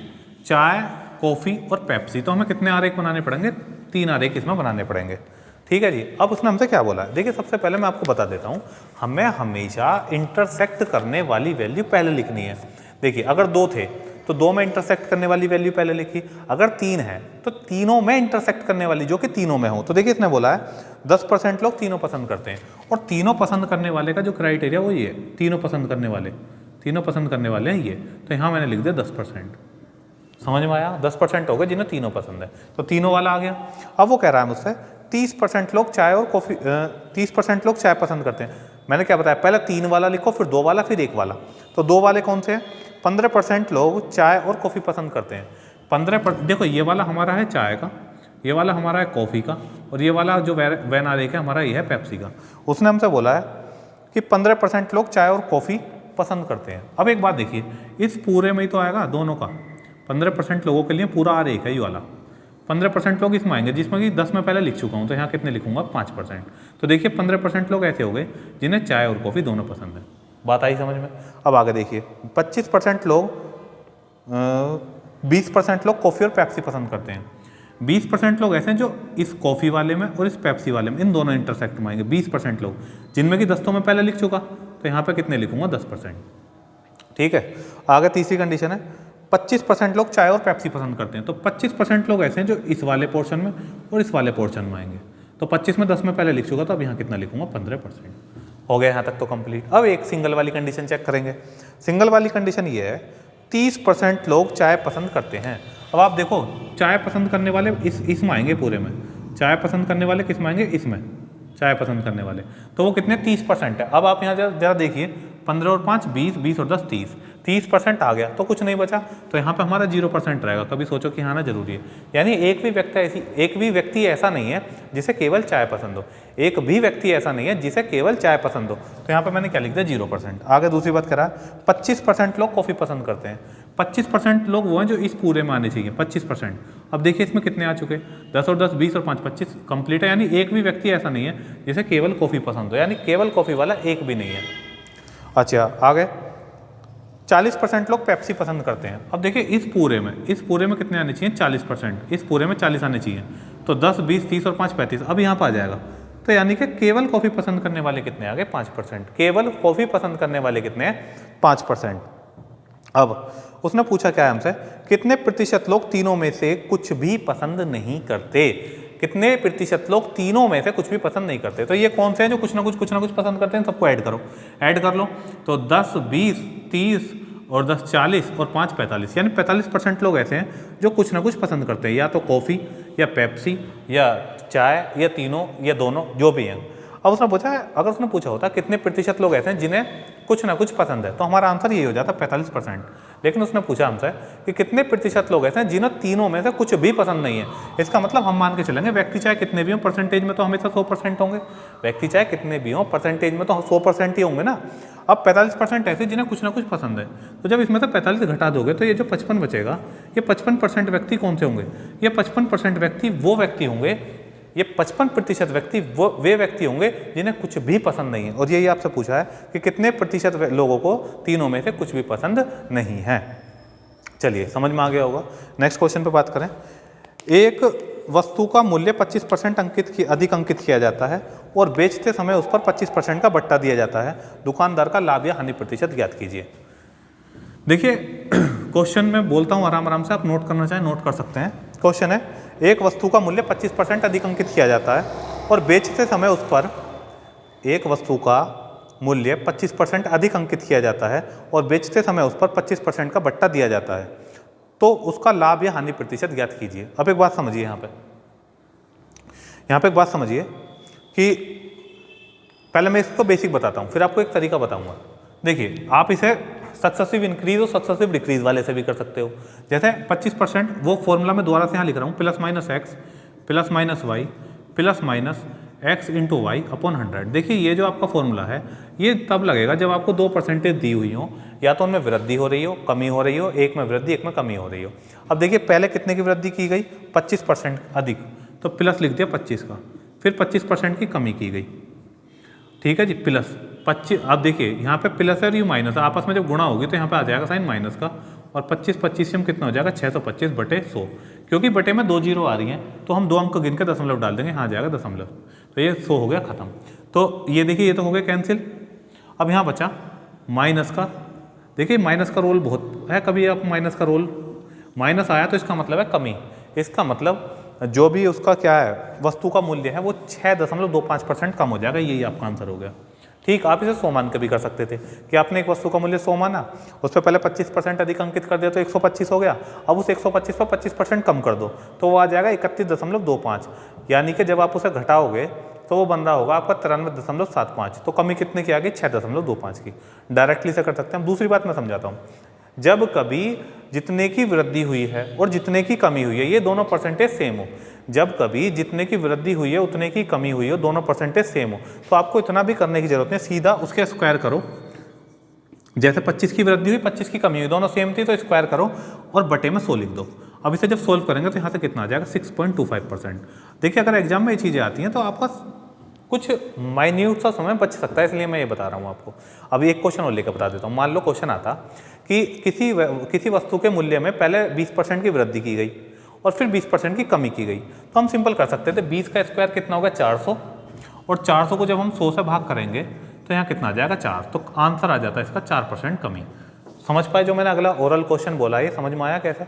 चाय, कॉफ़ी और पेप्सी। तो हमें कितने आरेख बनाने पड़ेंगे? 3 आरेख इसमें बनाने पड़ेंगे, ठीक है जी। अब उसने हमसे क्या बोला है? देखिए सबसे पहले मैं आपको बता देता हूँ, हमें हमेशा इंटरसेक्ट करने वाली वैल्यू पहले लिखनी है। देखिए अगर 2 थे तो 2 में इंटरसेक्ट करने वाली वैल्यू पहले लिखी, अगर 3 है तो तीनों में इंटरसेक्ट करने वाली जो कि तीनों में हो। तो देखिए इसने बोला है 10% लोग तीनों पसंद करते हैं, और तीनों पसंद करने वाले का जो क्राइटेरिया वो ये तीनों पसंद करने वाले हैं ये। तो यहाँ मैंने लिख दिया 10%। समझ में आया? 10% हो गए जिन्हें तीनों पसंद है, तो तीनों वाला आ गया। अब वो कह रहा है मुझसे 30% लोग चाय और कॉफ़ी 30% लोग चाय पसंद करते हैं। मैंने क्या बताया? पहले 3 वाला लिखो, फिर 2 वाला, फिर 1 वाला। तो 2 वाले कौन से हैं? 15% लोग चाय और कॉफ़ी पसंद करते हैं। 15% देखो ये वाला हमारा है चाय का, ये वाला हमारा है कॉफ़ी का, और ये वाला जो वैन आरेख है हमारा ये है पेप्सी का। उसने हमसे बोला है कि 15% लोग चाय और कॉफ़ी पसंद करते हैं। अब एक बात देखिए, इस पूरे में ही तो आएगा दोनों का, 15% लोगों के लिए पूरा आरेख है ये वाला। 15% लोग इसमें आएंगे जिसमें कि 10 में पहले लिख चुका हूँ, तो यहाँ कितने लिखूंगा? 5%। तो देखिए 15% लोग ऐसे हो गए जिन्हें चाय और कॉफ़ी दोनों पसंद है। बात आई समझ में? अब आगे देखिए 25% लोग 20% लोग कॉफ़ी और पेप्सी पसंद करते हैं। 20% लोग ऐसे हैं जो इस कॉफ़ी वाले में और इस पेप्सी वाले में इन दोनों इंटरसेक्ट में आएंगे। 20% लोग जिनमें कि 10 तो मैं पहले लिख चुका, तो यहाँ पर कितने लिखूंगा? 10%, ठीक है? आगे तीसरी कंडीशन है 25% लोग चाय और पेप्सी पसंद करते हैं। तो 25% लोग ऐसे हैं जो इस वाले पोर्शन में और इस वाले पोर्शन में आएंगे। तो 25 में 10 में पहले लिख चुका, तो अब यहाँ कितना लिखूंगा? 15%। हो गया यहाँ तक तो कंप्लीट। अब एक सिंगल वाली कंडीशन चेक करेंगे। सिंगल वाली कंडीशन ये है 30% लोग चाय पसंद करते हैं। अब आप देखो चाय पसंद करने वाले इसमें आएंगे पूरे में, चाय पसंद करने वाले किस में आएंगे? इसमें चाय पसंद करने वाले, तो वो कितने? 30% है। अब आप यहाँ जरा देखिए 15 और 5 20, 20 और 10 30, 30% आ गया तो कुछ नहीं बचा, तो यहाँ पे हमारा 0% रहेगा। कभी सोचो कि हाँ ना जरूरी है, यानी एक भी व्यक्ति ऐसा नहीं है जिसे केवल चाय पसंद हो, एक भी व्यक्ति ऐसा नहीं है जिसे केवल चाय पसंद हो। तो यहाँ पे मैंने क्या लिख दिया? 0%। आगे दूसरी बात करा 25% लोग कॉफ़ी पसंद करते हैं। 25% लोग वो हैं जो इस पूरे में आने चाहिए, 25%। अब देखिए इसमें कितने आ चुके? 10 और 10 20 और 5 25 कंप्लीट है, यानी एक भी व्यक्ति ऐसा नहीं है जिसे केवल कॉफ़ी पसंद हो, यानी केवल कॉफ़ी वाला एक भी नहीं है। अच्छा आगे 40% लोग पेप्सी पसंद करते हैं। अब देखिए इस पूरे में कितने आने चाहिए? 40%। इस पूरे में 40 आने चाहिए, तो 10 20 30 और 5 35। अब यहाँ पर आ जाएगा, तो यानी कि केवल कॉफ़ी पसंद करने वाले कितने आ गए? 5%। केवल कॉफ़ी पसंद करने वाले कितने हैं? 5%। अब उसने पूछा क्या है हमसे? कितने प्रतिशत लोग तीनों में से कुछ भी पसंद नहीं करते? कितने प्रतिशत लोग तीनों में से कुछ भी पसंद नहीं करते। तो ये कौन से हैं जो कुछ ना कुछ पसंद करते हैं, सबको ऐड करो, ऐड कर लो। तो 10, 20, 30 और 10 40 और 5 45, यानी 45% लोग ऐसे हैं जो कुछ ना कुछ पसंद करते हैं, या तो कॉफ़ी या पेप्सी या चाय या तीनों या दोनों, जो भी हैं। अब उसने पूछा है, अगर उसने पूछा होता कितने प्रतिशत लोग ऐसे हैं जिन्हें कुछ ना कुछ पसंद है, तो हमारा आंसर यही हो जाता 45%। लेकिन उसने पूछा हमसे कि कितने प्रतिशत लोग ऐसे हैं जिन्हें तीनों में से कुछ भी पसंद नहीं है। इसका मतलब हम मान के चलेंगे व्यक्ति चाहे कितने भी हों, परसेंटेज में तो हमेशा 100% होंगे। व्यक्ति चाहे कितने भी हों, परसेंटेज में तो 100% ही होंगे ना। अब 45% ऐसे जिन्हें कुछ ना कुछ पसंद है, तो जब इसमें से 45 घटा दोगे तो ये जो 55 बचेगा, ये 55% व्यक्ति कौन से होंगे? ये 55% व्यक्ति वो व्यक्ति होंगे, ये 55% व्यक्ति वे व्यक्ति होंगे जिन्हें कुछ भी पसंद नहीं है। और यही आपसे पूछा है कि कितने प्रतिशत लोगों को तीनों में से कुछ भी पसंद नहीं है। चलिए, समझ में आ गया होगा। नेक्स्ट क्वेश्चन पे बात करें। एक वस्तु का मूल्य 25% अधिक अंकित किया जाता है और बेचते समय उस पर 25% का बट्टा दिया जाता है। दुकानदार का लाभ या हानि प्रतिशत ज्ञात कीजिए। देखिए, क्वेश्चन में बोलता हूँ आराम आराम से, आप नोट करना चाहें नोट कर सकते हैं। क्वेश्चन है, एक वस्तु का मूल्य 25% अधिक अंकित किया जाता है और बेचते समय उस पर, एक वस्तु का मूल्य 25% अधिक अंकित किया जाता है और बेचते समय उस पर 25% का बट्टा दिया जाता है, तो उसका लाभ या हानि प्रतिशत ज्ञात कीजिए। अब एक बात समझिए, यहाँ पे एक बात समझिए कि पहले मैं इसको बेसिक बताता हूँ, फिर आपको एक तरीका बताऊँगा। देखिए, आप इसे सक्सेसिव इंक्रीज और सक्सेसिव डिक्रीज वाले से भी कर सकते हो। जैसे 25%, वो फॉर्मूला मैं दोबारा से यहाँ लिख रहा हूँ, plus minus X plus minus Y plus minus X into Y upon 100। देखिए, ये जो आपका फॉर्मूला है, ये तब लगेगा जब आपको 2% दी हुई हो, या तो उनमें वृद्धि हो रही हो, कमी हो रही हो, एक में वृद्धि एक में कमी हो रही हो। अब देखिए, पहले कितने की वृद्धि की गई? 25% अधिक, तो प्लस लिख दिया 25 का, फिर 25% की कमी की गई। ठीक है जी, प्लस 25। अब देखिए, यहाँ पे प्लस है और ये माइनस है, आपस में जब गुणा होगी तो यहाँ पे आ जाएगा साइन माइनस का, और 25 से हम कितना हो जाएगा? 625/100। क्योंकि बटे में 2 जीरो आ रही हैं, तो हम 2 अंक गिन के दशमलव डाल देंगे, यहाँ आ जाएगा दशमलव, तो ये 100 हो गया खत्म। तो ये देखिए, ये तो हो गया कैंसिल। अब यहाँ बचा माइनस का। देखिए, माइनस का रोल बहुत है, कभी आप माइनस का रोल, माइनस आया तो इसका मतलब है कमी। इसका मतलब जो भी उसका क्या है, वस्तु का मूल्य है, वो 6.25% कम हो जाएगा। यही आपका आंसर हो गया। ठीक, आप इसे 100 मान के भी कर सकते थे कि आपने एक वस्तु का मूल्य 100 माना, उस पर पहले 25% अधिक अंकित कर दिया तो 125 हो गया। अब उस 125 पर 25% कम कर दो तो वो आ जाएगा 31.25, यानी कि जब आप उसे घटाओगे तो वो बन रहा होगा आपका 93.75। तो कमी कितने की आ गई? 6.25 की। डायरेक्टली से कर सकते हैं हम। दूसरी बात मैं समझाता हूँ, जब कभी जितने की वृद्धि हुई है और जितने की कमी हुई है, ये दोनों परसेंटेज सेम हो, जब कभी जितने की वृद्धि हुई है उतने की कमी हुई हो, दोनों परसेंटेज सेम हो, तो आपको इतना भी करने की जरूरत नहीं, सीधा उसके स्क्वायर करो। जैसे 25 की वृद्धि हुई, 25 की कमी हुई, दोनों सेम थी, तो स्क्वायर करो और बटे में 100 लिख दो। अब इसे जब सोल्व करेंगे तो यहाँ से कितना आ जाएगा? 6.25%। देखिए, अगर एग्जाम में ये चीज़ें आती हैं तो आपका कुछ माइन्यूट सा समय बच सकता है, इसलिए मैं ये बता रहा हूँ आपको। अभी एक क्वेश्चन और लेकर बता देता हूँ। मान लो क्वेश्चन आता कि किसी वस्तु के मूल्य में पहले 20% की वृद्धि की गई और फिर 20% की कमी की गई, तो हम सिंपल कर सकते थे, 20 का स्क्वायर कितना होगा? 400, और 400 को जब हम 100 से भाग करेंगे तो यहाँ कितना आ जाएगा? 4। तो आंसर आ जाता है इसका 4% कमी। समझ पाए जो मैंने अगला ओरल क्वेश्चन बोला, ये समझ में आया कैसे?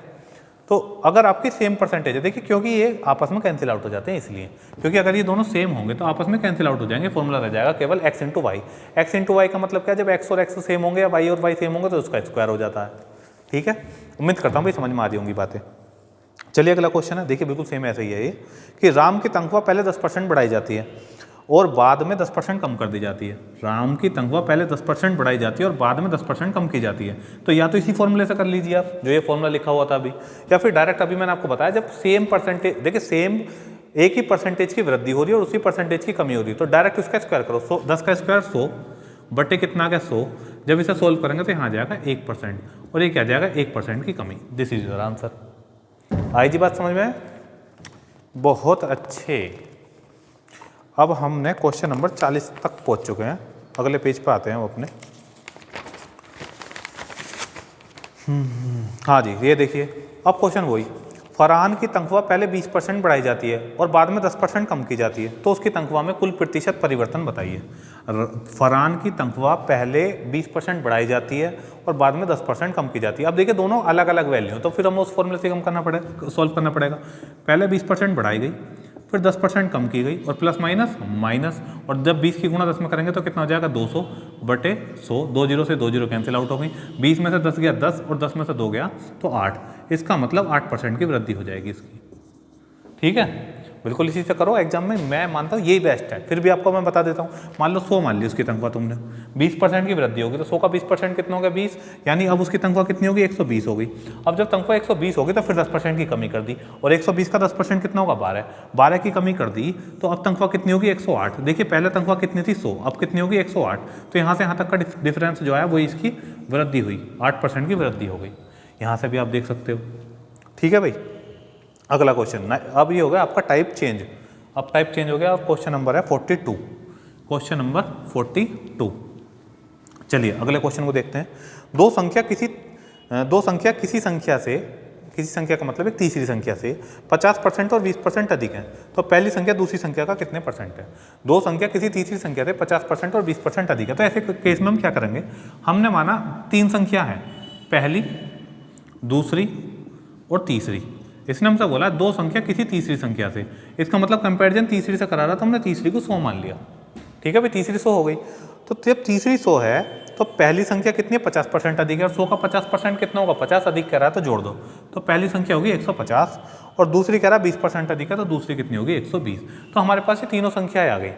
तो अगर आपकी सेम परसेंटेज है, देखिए क्योंकि ये आपस में कैंसिल आउट हो जाते हैं, इसलिए क्योंकि अगर ये दोनों सेम होंगे तो आपस में कैंसिल आउट हो जाएंगे, फॉर्मूला रह जाएगा केवल x into Y. X into Y का मतलब क्या है? जब x और x सेम होंगे या y और y सेम होंगे तो उसका स्क्वायर हो जाता है। ठीक है, उम्मीद करता हूँ भाई समझ में आ रही होंगी बातें। चलिए, अगला क्वेश्चन है, देखिए बिल्कुल सेम ऐसा ही है ये, कि राम की तनख्वाह पहले 10% बढ़ाई जाती है और बाद में 10% कम कर दी जाती है। राम की तनख्वाह पहले 10% बढ़ाई जाती है और बाद में 10% कम की जाती है। तो या तो इसी फॉर्मूले से कर लीजिए आप, जो ये फॉर्मूला लिखा हुआ था अभी, या फिर डायरेक्ट अभी मैंने आपको बताया, जब सेम परसेंटेज, देखिए सेम एक ही परसेंटेज की वृद्धि हो रही है और उसी परसेंटेज की कमी हो रही है, तो डायरेक्ट उसका स्क्वायर करो। 10 का स्क्वायर 100 बटे कितना आ गया? 100। जब इसे सोल्व करेंगे तो यहाँ आ जाएगा 1%, और ये क्या आ जाएगा? 1% की कमी। This is your answer. आई जी बात समझ में? बहुत अच्छे। अब हमने क्वेश्चन नंबर 40 तक पहुंच चुके हैं, अगले पेज पे आते हैं वो अपने। हाँ जी, ये देखिए, अब क्वेश्चन वही, फरहान की तनख्वाह पहले 20% बढ़ाई जाती है और बाद में 10% कम की जाती है, तो उसकी तनख्वाह में कुल प्रतिशत परिवर्तन बताइए। फरहान की तनख्वाह पहले 20% बढ़ाई जाती है और बाद में 10% कम की जाती है। अब देखिए, दोनों अलग अलग वैल्यू, तो फिर हमें उस फॉर्मूले से कम करना पड़ेगा, सॉल्व करना पड़ेगा। पहले 20% बढ़ाई गई, फिर 10% कम की गई और प्लस माइनस माइनस, और जब 20 की गुणा 10 में करेंगे तो कितना हो जाएगा 200/100, 2 जीरो से 2 जीरो कैंसिल आउट हो गई, 20 में से 10 गया 10 और 10 में से 2 गया तो 8, इसका मतलब 8% की वृद्धि हो जाएगी इसकी। ठीक है, बिल्कुल इसी से करो एग्जाम में, मैं मानता हूँ यही बेस्ट है। फिर भी आपको मैं बता देता हूँ, मान लो 100 मान ली उसकी तनख्वाह तुमने, 20% की वृद्धि होगी तो 100 का 20% कितना हो गया 20, यानी अब उसकी तनख्वाह कितनी होगी 120 हो गई। अब जब तनख्वाह 120 होगी तो फिर 10% की कमी कर दी, और 120 का 10% कितना होगा 12, 12 की कमी कर दी तो अब तनख्वाह कितनी होगी 108। देखिए पहले तनख्वाह कितनी थी 100, अब कितनी होगी 108, तो यहाँ से यहाँ तक का डिफरेंस जो है वही इसकी वृद्धि हुई, 8% की वृद्धि हो गई। यहाँ से भी आप देख सकते हो। ठीक है भाई, अगला क्वेश्चन, अब ये हो गया आपका टाइप चेंज। अब टाइप चेंज हो गया और क्वेश्चन नंबर है 42, क्वेश्चन नंबर 42। चलिए अगले क्वेश्चन को देखते हैं। दो संख्या किसी संख्या से, किसी संख्या का मतलब एक तीसरी संख्या से 50% और 20% अधिक है, तो पहली संख्या दूसरी संख्या का कितने परसेंट है। दो संख्या किसी तीसरी संख्या से 50% और 20% अधिक है, तो ऐसे केस में हम क्या करेंगे, हमने माना 3 संख्या है, पहली, दूसरी और तीसरी। इसने हमसे बोला दो संख्या किसी तीसरी संख्या से, इसका मतलब कंपैरिजन तीसरी से करा रहा था, हमने तीसरी को 100 मान लिया। ठीक है भाई, तीसरी 100 हो गई, तो जब तीसरी 100 है तो पहली संख्या कितनी है 50% अधिक है, और 100 का 50% कितना होगा 50 अधिक कह रहा है तो जोड़ दो, तो पहली संख्या होगी 150 और दूसरी कह रहा है 20% अधिक है तो दूसरी कितनी होगी 120। तो हमारे पास ये तीनों संख्याएं आ गई।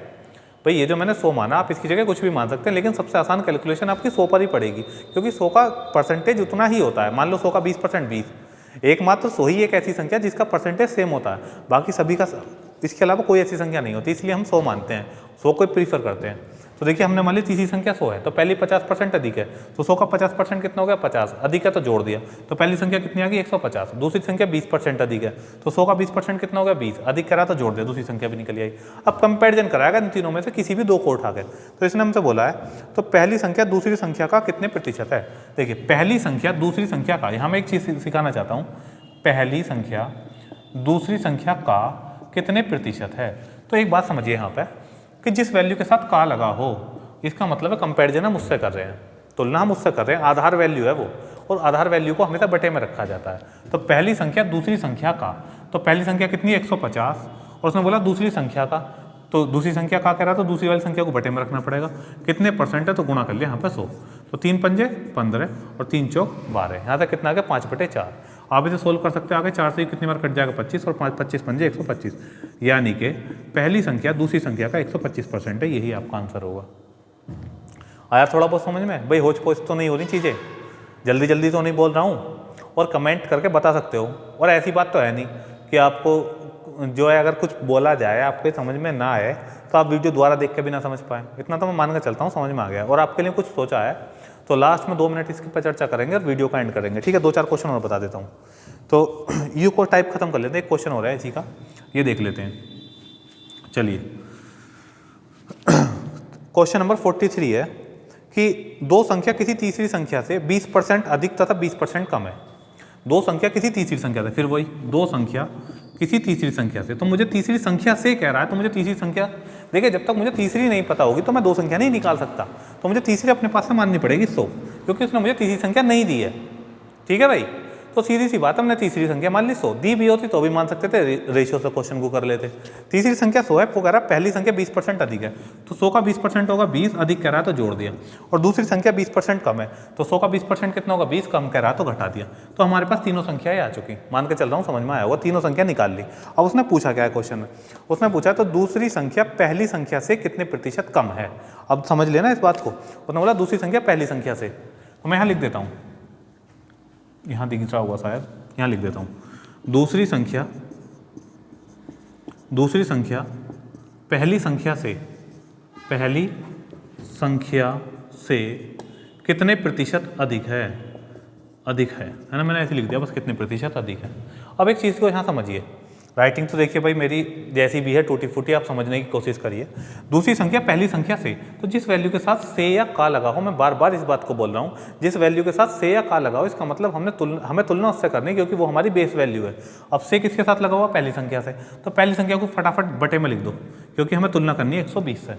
भाई ये जो मैंने 100 माना, आप इसकी जगह कुछ भी मान सकते हैं, लेकिन सबसे आसान कैलकुलेशन आपकी 100 पर ही पड़ेगी, क्योंकि 100 का परसेंटेज उतना ही होता है। मान लो 100 का 20% 20, एकमात्र 100 ही एक ऐसी संख्या जिसका परसेंटेज सेम होता है, बाकी सभी का इसके अलावा कोई ऐसी संख्या नहीं होती, इसलिए हम 100 मानते हैं, 100 को प्रीफर करते हैं। तो देखिए हमने मान ली तीसरी संख्या 100 है, तो पहली 50% अधिक है, तो 100 का 50% कितना हो गया 50, अधिक है तो जोड़ दिया, तो पहली संख्या कितनी आ गई 150। दूसरी संख्या 20% अधिक है, तो 100 का 20% कितना हो गया 20, अधिक करा तो जोड़ दिया, दूसरी संख्या भी निकल आई। अब कंपैरिजन कराएगा इन तीनों में से किसी भी 2 को उठा के, तो इसने हमसे बोला है तो पहली संख्या दूसरी संख्या का कितने प्रतिशत है। देखिए पहली संख्या दूसरी संख्या का, यहाँ मैं एक चीज़ सिखाना चाहता हूँ, पहली संख्या दूसरी संख्या का कितने प्रतिशत है। तो एक बात समझिए यहाँ पे कि जिस वैल्यू के साथ का लगा हो, इसका मतलब है कंपैरिजन हम उससे कर रहे हैं, तुलना हम उससे कर रहे हैं, आधार वैल्यू है वो, और आधार वैल्यू को हमेशा बटे में रखा जाता है। तो पहली संख्या दूसरी संख्या का, तो पहली संख्या कितनी है 150, और उसने बोला दूसरी संख्या का, तो दूसरी संख्या का कह रहा तो दूसरी वाली संख्या को बटे में रखना पड़ेगा, कितने परसेंट है तो गुणा कर लिया यहाँ पे 100, तो 3 पंजे 15 और 3 चौक 12, यहाँ तक कितना आ गया 5/4। आप इसे सोल्व कर सकते हैं आगे, 4 से कितनी बार कट जाएगा 25 और 5 25 पंजे 125, यानी कि पहली संख्या दूसरी संख्या का 125% है, यही आपका आंसर होगा। आया थोड़ा बहुत समझ में भाई, होच पोच तो नहीं हो रही चीज़ें, जल्दी जल्दी तो नहीं बोल रहा हूँ, और कमेंट करके बता सकते हो। और ऐसी बात तो है नहीं कि आपको जो है अगर कुछ बोला जाए आपके समझ में ना आए तो आप वीडियो दोबारा देख के भी ना समझ पाए, इतना तो मैं मान कर चलता हूँ समझ में आ गया। और आपके लिए कुछ सोचा है तो लास्ट में 2 मिनट इसके पर चर्चा करेंगे और वीडियो का एंड करेंगे। ठीक है, 2-4 क्वेश्चन और बता देता हूँ, तो यू को टाइप खत्म कर लेते हैं। एक क्वेश्चन हो रहा है इसी का, ये देख लेते हैं। चलिए क्वेश्चन नंबर 43 है कि दो संख्या किसी तीसरी संख्या से 20% अधिक तथा 20% कम है। दो संख्या किसी तीसरी संख्या से, फिर वही दो संख्या किसी तीसरी संख्या से, तो मुझे तीसरी संख्या से कह रहा है, तो मुझे तीसरी संख्या, देखिए जब तक मुझे तीसरी नहीं पता होगी तो मैं 2 संख्या नहीं निकाल सकता, तो मुझे तीसरी अपने पास से माननी पड़ेगी 100, क्योंकि उसने मुझे तीसरी संख्या नहीं दी है। ठीक है भाई, तो सीधी सी बात, हमने तीसरी संख्या मान ली 100, दी भी होती तो भी मान सकते थे, रेशियो से क्वेश्चन को कर लेते। तीसरी संख्या 100 है, वो कह रहा है पहली संख्या 20% अधिक है, तो 100 का 20% होगा 20, अधिक कह रहा है तो जोड़ दिया, और दूसरी संख्या 20% कम है, तो 100 का 20% कितना होगा 20, कम कह रहा है तो घटा दिया। तो हमारे पास तीनों संख्याएं आ चुकी, मान के चल रहा हूँ समझ में आया होगा, तीनों संख्या निकाल ली। अब उसने पूछा क्या है क्वेश्चन में, उसने पूछा तो दूसरी संख्या पहली संख्या से कितने प्रतिशत कम है। अब समझ लेना इस बात को, उसने बोला दूसरी संख्या पहली संख्या से, तो मैं यहाँ लिख देता हूँ, यहाँ दिख रहा होगा शायद, यहाँ लिख देता हूँ, दूसरी संख्या पहली संख्या से कितने प्रतिशत अधिक है ना, मैंने ऐसे लिख दिया बस, कितने प्रतिशत अधिक है। अब एक चीज़ को यहाँ समझिए, राइटिंग तो देखिए भाई मेरी जैसी भी है टूटी फूटी, आप समझने की कोशिश करिए। दूसरी संख्या पहली संख्या से, तो जिस वैल्यू के साथ से या का लगा हो, मैं बार बार इस बात को बोल रहा हूँ, जिस वैल्यू के साथ से या का लगा हो, इसका मतलब हमें तुलना उससे करनी, क्योंकि वो हमारी बेस वैल्यू है। अब से किसके साथ लगा हुआ, पहली संख्या से, तो पहली संख्या को फटाफट बटे में लिख दो, क्योंकि हमें तुलना करनी है 120 से।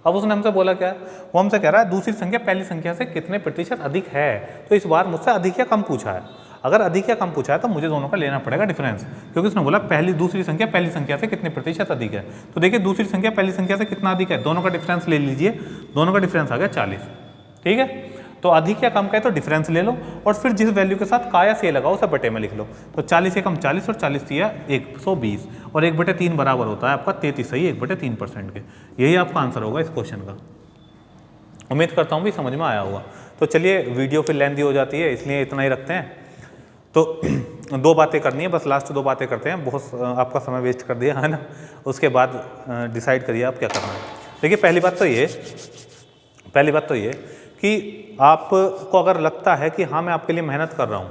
अब उसने हमसे बोला क्या है, वो हमसे कह रहा है दूसरी संख्या पहली संख्या से कितने प्रतिशत अधिक है, तो इस बार मुझसे अधिक या कम पूछा है। अगर अधिक या कम पूछा है तो मुझे दोनों का लेना पड़ेगा डिफरेंस, क्योंकि उसने बोला दूसरी संख्या पहली संख्या से कितने प्रतिशत अधिक है। तो देखिए दूसरी संख्या पहली संख्या से कितना अधिक है, दोनों का डिफरेंस ले लीजिए, दोनों का डिफरेंस आ गया 40। ठीक है, तो अधिक या कम का है तो डिफरेंस ले लो और फिर जिस वैल्यू के साथ का या से लगाओ उसे बटे में लिख लो। तो 40 से कम 40 और 40 से 120 और 1/3 बराबर होता है आपका 33 सही 1/3% के। यही आपका आंसर होगा इस क्वेश्चन का। उम्मीद करता हूँ भी समझ में आया होगा। तो चलिए वीडियो फिर लेंथी हो जाती है इसलिए इतना ही रखते हैं। तो 2 बातें करनी है बस, लास्ट 2 बातें करते हैं, बहुत आपका समय वेस्ट कर दिया है ना। उसके बाद डिसाइड करिए आप क्या करना है। देखिए पहली बात तो ये कि आपको अगर लगता है कि हाँ मैं आपके लिए मेहनत कर रहा हूँ,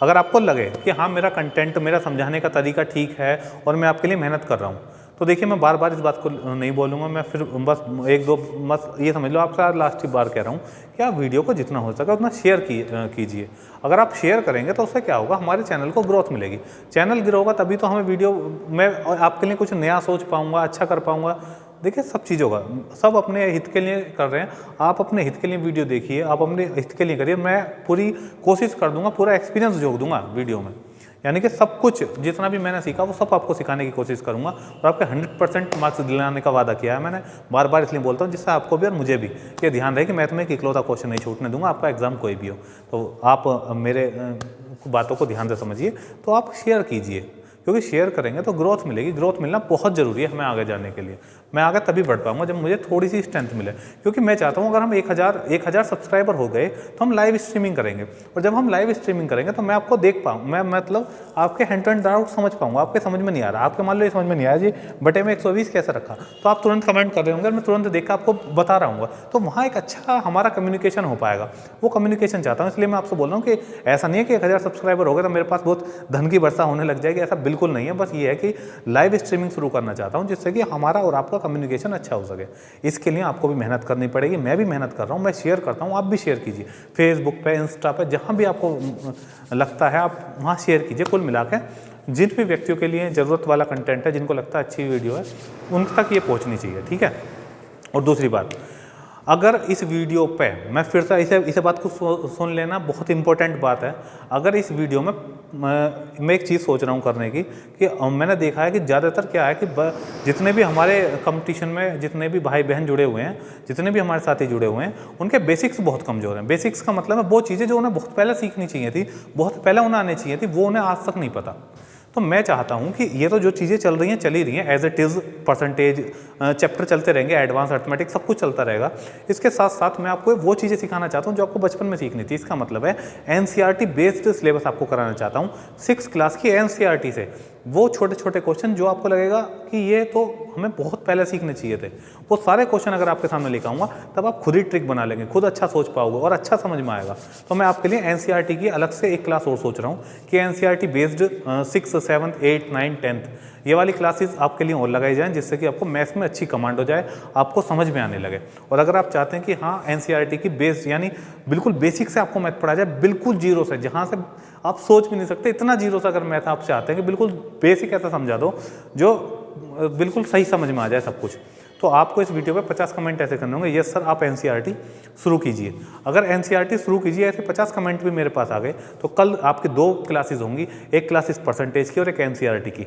अगर आपको लगे कि हाँ मेरा कंटेंट, मेरा समझाने का तरीका ठीक है और मैं आपके लिए मेहनत कर रहा हूँ, तो देखिए मैं बार बार इस बात को नहीं बोलूँगा, मैं फिर बस 1-2 बस ये समझ लो आपसे लास्ट ही बार कह रहा हूँ कि आप वीडियो को जितना हो सके उतना शेयर कीजिए। अगर आप शेयर करेंगे तो उससे क्या होगा, हमारे चैनल को ग्रोथ मिलेगी। चैनल ग्रो होगा तभी तो हमें वीडियो मैं आपके लिए कुछ नया सोच पाऊँगा, अच्छा कर पाऊँगा। देखिए सब चीज़ होगा, सब अपने हित के लिए कर रहे हैं, आप अपने हित के लिए वीडियो देखिए, आप अपने हित के लिए करिए। मैं पूरी कोशिश कर दूंगा, पूरा एक्सपीरियंस जोड़ दूंगा वीडियो में, यानी कि सब कुछ जितना भी मैंने सीखा वो सब आपको सिखाने की कोशिश करूंगा और आपके 100% मार्क्स दिलाने का वादा किया है मैंने। बार बार इसलिए बोलता हूँ जिससे आपको भी और मुझे भी ये ध्यान रहे कि मैं तुम्हें एक इकलौता क्वेश्चन नहीं छूटने दूंगा, आपका एग्जाम कोई भी हो। तो आप मेरे बातों को ध्यान से समझिए, तो आप शेयर कीजिए, क्योंकि शेयर करेंगे तो ग्रोथ मिलेगी। ग्रोथ मिलना बहुत ज़रूरी है हमें आगे जाने के लिए। मैं आगे तभी बढ़ पाऊंगा जब मुझे थोड़ी सी स्ट्रेंथ मिले, क्योंकि मैं चाहता हूं अगर हम 1000 सब्सक्राइबर हो गए तो हम लाइव स्ट्रीमिंग करेंगे, और जब हम लाइव स्ट्रीमिंग करेंगे तो मैं आपको देख पाऊँ, मैं मतलब आपके हैंड एंड डाउट समझ पाऊंगा। आपके समझ में नहीं आ रहा, आपके मान लो ये समझ में नहीं आया जी बटे में 120 कैसे रखा, तो आप तुरंत कमेंट कर रहे होंगे, मैं तुरंत देख कर आपको बता रहा हूँ, तो वहाँ एक अच्छा हमारा कम्युनिकेशन हो पाएगा। वो कम्युनिकेशन चाहता हूँ, इसलिए मैं आपसे बोल रहा हूँ कि ऐसा नहीं है कि 1000 सब्सक्राइबर हो गए तो मेरे पास बहुत धन की वर्षा होने लग जाएगी, ऐसा बिल्कुल नहीं है। बस ये है कि लाइव स्ट्रीमिंग शुरू करना चाहता हूँ जिससे कि हमारा और आपका कम्युनिकेशन अच्छा हो सके। इसके लिए आपको भी मेहनत करनी पड़ेगी, मैं भी मेहनत कर रहा हूँ, मैं शेयर करता हूँ, आप भी शेयर कीजिए, फेसबुक पे, इंस्टा पे, जहाँ भी आपको लगता है आप वहाँ शेयर कीजिए। कुल मिला के जिन भी व्यक्तियों के लिए ज़रूरत वाला कंटेंट है, जिनको लगता है अच्छी वीडियो है, उन तक ये पहुँचनी चाहिए। ठीक है। और दूसरी बात, अगर इस वीडियो पे मैं फिर से इसे बात को सुन लेना, बहुत इंपॉर्टेंट बात है। अगर इस वीडियो में मैं एक चीज़ सोच रहा हूँ करने की, कि मैंने देखा है कि ज़्यादातर क्या है कि जितने भी हमारे कंपटीशन में जितने भी भाई बहन जुड़े हुए हैं, जितने भी हमारे साथी जुड़े हुए हैं, उनके बेसिक्स बहुत कमज़ोर हैं। बेसिक्स का मतलब है वो चीज़ें जो उन्हें बहुत पहले सीखनी चाहिए थी, बहुत पहले उन्हें आनी चाहिए थी, वो उन्हें आज तक नहीं पता। तो मैं चाहता हूं कि ये तो जो चीज़ें चल रही हैं चली रही हैं, as it is percentage chapter चलते रहेंगे, एडवांस अर्थमेटिक्स सब कुछ चलता रहेगा। इसके साथ साथ मैं आपको वो चीज़ें सिखाना चाहता हूं जो आपको बचपन में सीखनी थी। इसका मतलब है एनसीईआरटी बेस्ड सिलेबस आपको कराना चाहता हूं, 6 क्लास की एनसीईआरटी से। वो छोटे छोटे क्वेश्चन जो आपको लगेगा कि ये तो हमें बहुत पहले सीखने चाहिए थे, वो सारे क्वेश्चन अगर आपके सामने लेकर आऊँगा तब आप खुद ही ट्रिक बना लेंगे, खुद अच्छा सोच पाओगे और अच्छा समझ में आएगा। तो मैं आपके लिए एनसीईआरटी की अलग से एक क्लास और सोच रहा हूँ कि एनसीईआरटी बेस्ड 6, 7, 8, 9, 10 ये वाली क्लासेस आपके लिए और लगाई जाएं, जिससे कि आपको मैथ्स में अच्छी कमांड हो जाए, आपको समझ में आने लगे। और अगर आप चाहते हैं कि हाँ एनसीईआरटी की बेस यानी बिल्कुल बेसिक से आपको मैथ पढ़ा जाए, बिल्कुल जीरो से, जहाँ से आप सोच भी नहीं सकते इतना जीरो से अगर मैथ आप चाहते हैं कि बिल्कुल बेसिक ऐसा समझा दो जो बिल्कुल सही समझ में आ जाए सब कुछ, तो आपको इस वीडियो पे 50 कमेंट ऐसे करने होंगे, यस सर आप एनसीईआरटी शुरू कीजिए। अगर एनसीईआरटी शुरू कीजिए, ऐसे 50 कमेंट भी मेरे पास आ गए, तो कल आपकी 2 क्लासेस होंगी, एक क्लासेस परसेंटेज की और एक एनसीईआरटी की,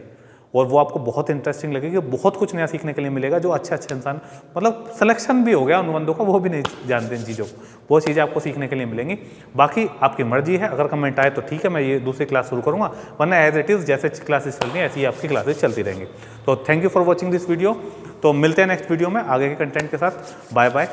और वो आपको बहुत इंटरेस्टिंग लगेगी, बहुत कुछ नया सीखने के लिए मिलेगा। जो अच्छा इंसान मतलब सिलेक्शन भी हो गया अनुबंधों का, वो भी नहीं जानते इन चीज़ों को, वो चीज़ें आपको सीखने के लिए मिलेंगी। बाकी आपकी मर्जी है, अगर कमेंट आए तो ठीक है, मैं ये दूसरी क्लास शुरू करूँगा, वरना एज इट इज़ जैसे क्लासेस चल रही हैं ऐसी ही आपकी क्लासेस चलती रहेंगी। तो thank you for watching this video. तो मिलते हैं नेक्स्ट वीडियो में आगे के कंटेंट के साथ। Bye bye.